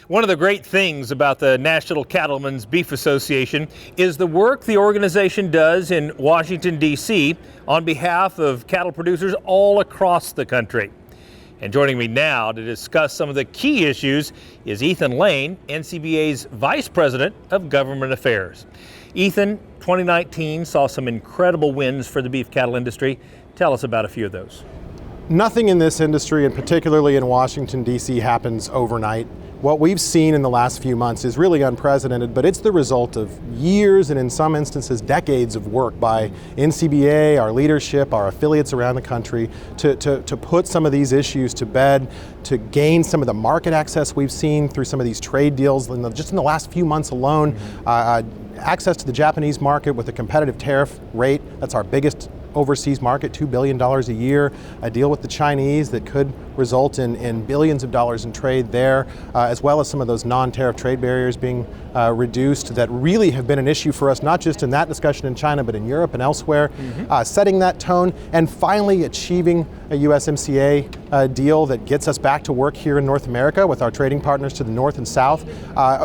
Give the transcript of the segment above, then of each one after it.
One of the great things about the National Cattlemen's Beef Association is the work the organization does in Washington, D.C. on behalf of cattle producers all across the country. And joining me now to discuss some of the key issues is Ethan Lane, NCBA's Vice President of Government Affairs. Ethan, 2019 saw some incredible wins for the beef cattle industry. Tell us about a few of those. Nothing in this industry, and particularly in Washington, D.C., happens overnight. What we've seen in the last few months is really unprecedented, but it's the result of years and in some instances decades of work by NCBA, our leadership, our affiliates around the country to put some of these issues to bed, to gain some of the market access we've seen through some of these trade deals just in the last few months alone. Access to the Japanese market with a competitive tariff rate, that's our biggest overseas market, $2 billion a year, a deal with the Chinese that could result in billions of dollars in trade there, as well as some of those non-tariff trade barriers being reduced that really have been an issue for us, not just in that discussion in China, but in Europe and elsewhere, setting that tone and finally achieving a USMCA deal that gets us back to work here in North America with our trading partners to the north and south.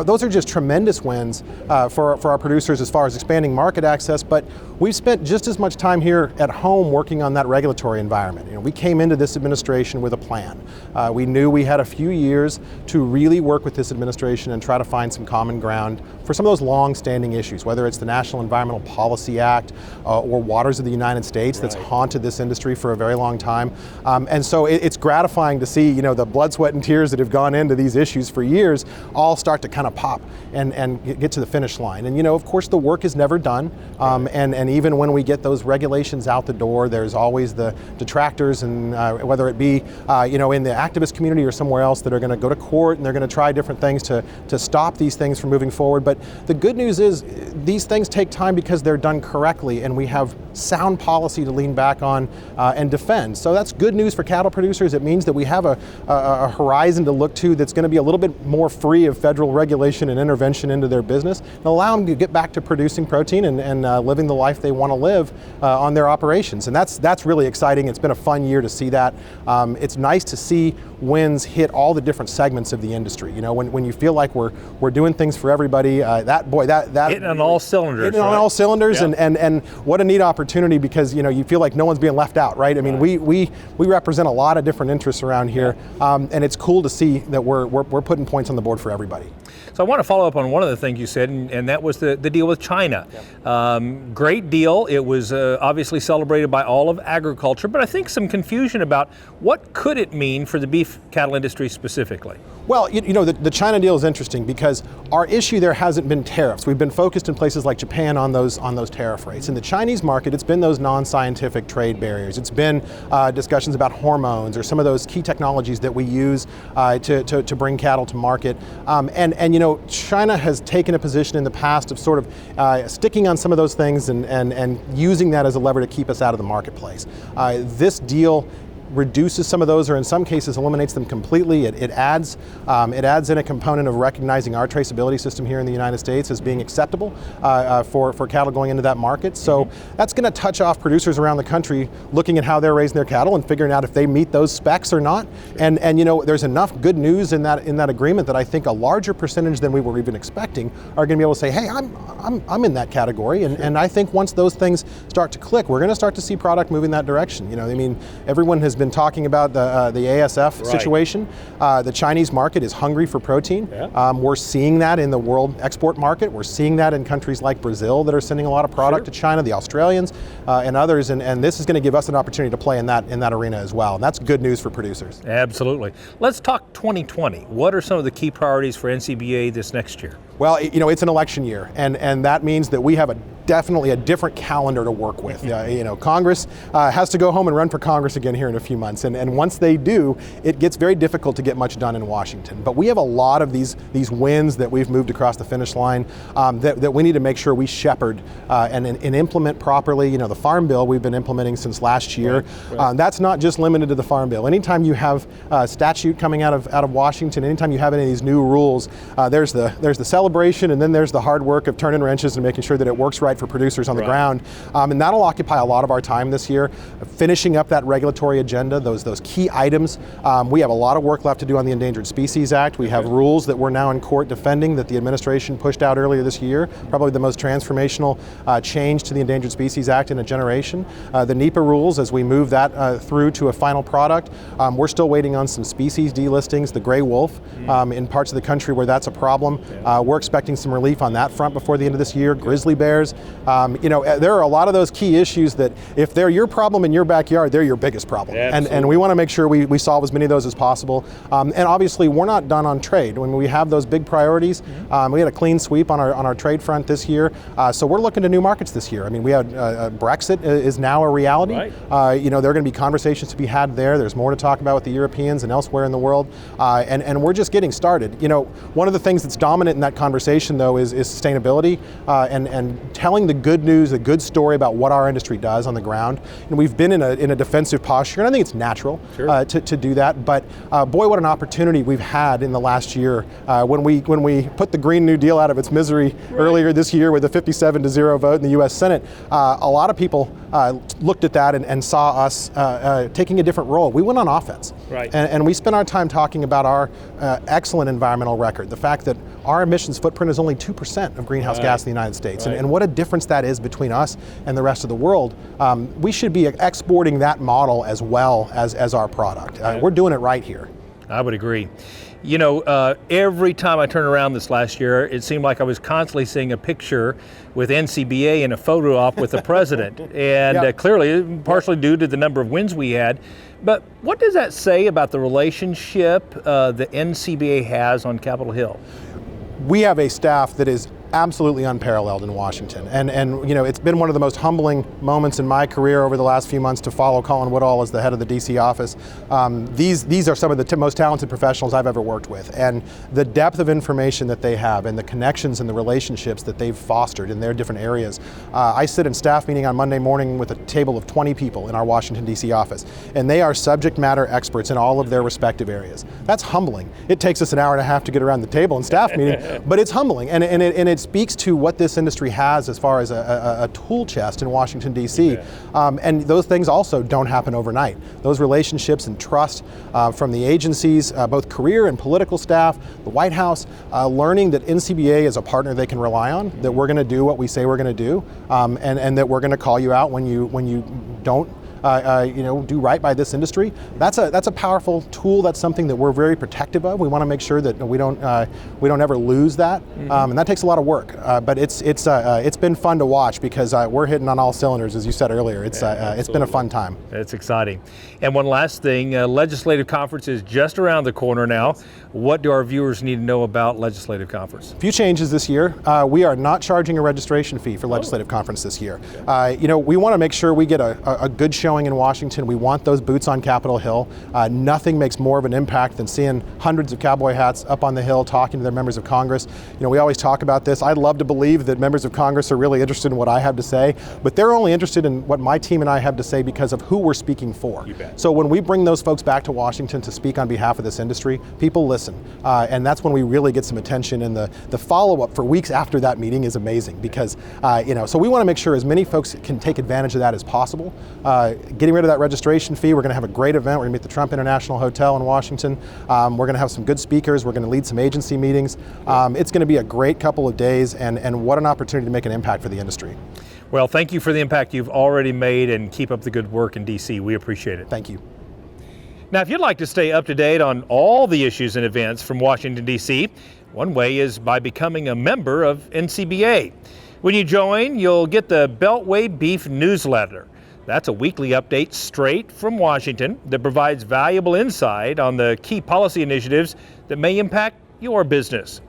Those are just tremendous wins for our producers as far as expanding market access, but we've spent just as much time here at home working on that regulatory environment. You know, we came into this administration with a plan. We knew we had a few years to really work with this administration and try to find some common ground for some of those long-standing issues, whether it's the National Environmental Policy Act or waters of the United States that's haunted this industry for a very long time. And so it's gratifying to see, you know, the blood, sweat, and tears that have gone into these issues for years all start to kind of pop and get to the finish line. And, you know, of course, the work is never done. And even when we get those regulations out the door, there's always the detractors, and whether it be you know, in the activist community or somewhere else, that are going to go to court and they're going to try different things to stop these things from moving forward. But the good news is these things take time because they're done correctly, and we have sound policy to lean back on and defend. So that's good news for cattle producers. It means that we have a horizon to look to that's going to be a little bit more free of federal regulation and intervention into their business, and allow them to get back to producing protein and living the life they want to live on their operations. And that's really exciting. It's been a fun year to see that. It's nice to see wins hit all the different segments of the industry. You know, when you feel like we're doing things for everybody, that hitting on all cylinders. Hitting on all cylinders, and what a neat opportunity, because, you know, you feel like no one's being left out, right? I mean, we represent a lot of different interests around here, and it's cool to see that we're putting points on the board for everybody. So I want to follow up on one of the things you said, and that was the deal with China. Great deal. It was obviously celebrated by all of agriculture, but I think some confusion about what could it mean for the beef cattle industry specifically. Well, you know, the China deal is interesting because our issue there hasn't been tariffs. We've been focused in places like Japan on those tariff rates. In the Chinese market, it's been those non-scientific trade barriers. It's been discussions about hormones or some of those key technologies that we use to bring cattle to market. And you know, China has taken a position in the past of sort of sticking on some of those things and using that as a lever to keep us out of the marketplace. This deal reduces some of those, or in some cases eliminates them completely. It adds in a component of recognizing our traceability system here in the United States as being acceptable for cattle going into that market. So that's going to touch off producers around the country looking at how they're raising their cattle and figuring out if they meet those specs or not. And you know, there's enough good news in that agreement that I think a larger percentage than we were even expecting are going to be able to say, hey, I'm in that category. And I think once those things start to click, we're going to start to see product move in that direction. You know, I mean, everyone has been talking about the ASF situation. The Chinese market is hungry for protein. We're seeing that in the world export market. We're seeing that in countries like Brazil that are sending a lot of product to China, the Australians and others, and this is going to give us an opportunity to play in that arena as well. And that's good news for producers. Absolutely. Let's talk 2020. What are some of the key priorities for NCBA this next year? Well, you know, it's an election year, and that means that we have definitely a different calendar to work with. You know, Congress has to go home and run for Congress again here in a few months, and once they do, it gets very difficult to get much done in Washington. But we have a lot of these wins that we've moved across the finish line that we need to make sure we shepherd and implement properly. You know, the Farm Bill we've been implementing since last year. That's not just limited to the Farm Bill. Anytime you have a statute coming out of Washington, anytime you have any of these new rules, there's the celebration, and then there's the hard work of turning wrenches and making sure that it works right for producers on the ground. And that'll occupy a lot of our time this year, finishing up that regulatory agenda, those key items. We have a lot of work left to do on the Endangered Species Act. We have rules that we're now in court defending that the administration pushed out earlier this year, probably the most transformational change to the Endangered Species Act in a generation. The NEPA rules, as we move that through to a final product, we're still waiting on some species delistings, the gray wolf, in parts of the country where that's a problem. We're expecting some relief on that front before the end of this year. Grizzly bears, there are a lot of those key issues that if they're your problem in your backyard, they're your biggest problem. And we want to make sure we solve as many of those as possible. And obviously we're not done on trade. When we have those big priorities, we had a clean sweep on our trade front this year. So we're looking to new markets this year. I mean, we had Brexit is now a reality. There are going to be conversations to be had there. There's more to talk about with the Europeans and elsewhere in the world. And we're just getting started. One of the things that's dominant in that conversation, though, is sustainability and telling the good news, the good story about what our industry does on the ground. And we've been in a defensive posture, and I think it's natural to do that. But boy, what an opportunity we've had in the last year when we put the Green New Deal out of its misery earlier this year with a 57-0 vote in the U.S. Senate. A lot of people looked at that and saw us taking a different role. We went on offense, and we spent our time talking about our excellent environmental record, the fact that our emissions footprint is only 2% of greenhouse gas in the United States, and what a difference that is between us and the rest of the world. We should be exporting that model as well as our product. We're doing it right here. I would agree. Every time I turned around this last year, it seemed like I was constantly seeing a picture with NCBA in a photo op with the president. And clearly, partially due to the number of wins we had. But what does that say about the relationship the NCBA has on Capitol Hill? We have a staff that is absolutely unparalleled in Washington. And it's been one of the most humbling moments in my career over the last few months to follow Colin Woodall as the head of the DC office. These are some of the most talented professionals I've ever worked with. And the depth of information that they have and the connections and the relationships that they've fostered in their different areas. I sit in staff meeting on Monday morning with a table of 20 people in our Washington, DC office. And they are subject matter experts in all of their respective areas. That's humbling. It takes us an hour and a half to get around the table in staff meeting, but it's humbling. And it speaks to what this industry has as far as a tool chest in Washington, D.C. And those things also don't happen overnight. Those relationships and trust from the agencies, both career and political staff, the White House, learning that NCBA is a partner they can rely on, that we're going to do what we say we're going to do, and that we're going to call you out when you don't do right by this industry. That's a powerful tool. That's something that we're very protective of. We want to make sure that we don't ever lose that, and that takes a lot of work. But it's been fun to watch because we're hitting on all cylinders, as you said earlier. It's been a fun time. It's exciting. And one last thing, legislative conference is just around the corner now. What do our viewers need to know about legislative conference? A few changes this year. We are not charging a registration fee for legislative conference this year. We want to make sure we get a good showing in Washington. We want those boots on Capitol Hill. Nothing makes more of an impact than seeing hundreds of cowboy hats up on the Hill talking to their members of Congress. We always talk about this. I'd love to believe that members of Congress are really interested in what I have to say, but they're only interested in what my team and I have to say because of who we're speaking for. So when we bring those folks back to Washington to speak on behalf of this industry, people listen. And that's when we really get some attention, and the follow-up for weeks after that meeting is amazing because, so we want to make sure as many folks can take advantage of that as possible. Getting rid of that registration fee, we're going to have a great event. We're going to be at the Trump International Hotel in Washington. We're going to have some good speakers. We're going to lead some agency meetings. It's going to be a great couple of days, and what an opportunity to make an impact for the industry. Well, thank you for the impact you've already made, and keep up the good work in DC. We appreciate it. Thank you. Now, if you'd like to stay up to date on all the issues and events from Washington, D.C., one way is by becoming a member of NCBA. When you join, you'll get the Beltway Beef newsletter. That's a weekly update straight from Washington that provides valuable insight on the key policy initiatives that may impact your business.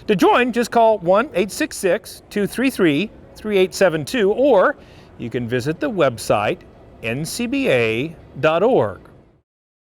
To join, just call 1-866-233-3872, or you can visit the website ncba.org.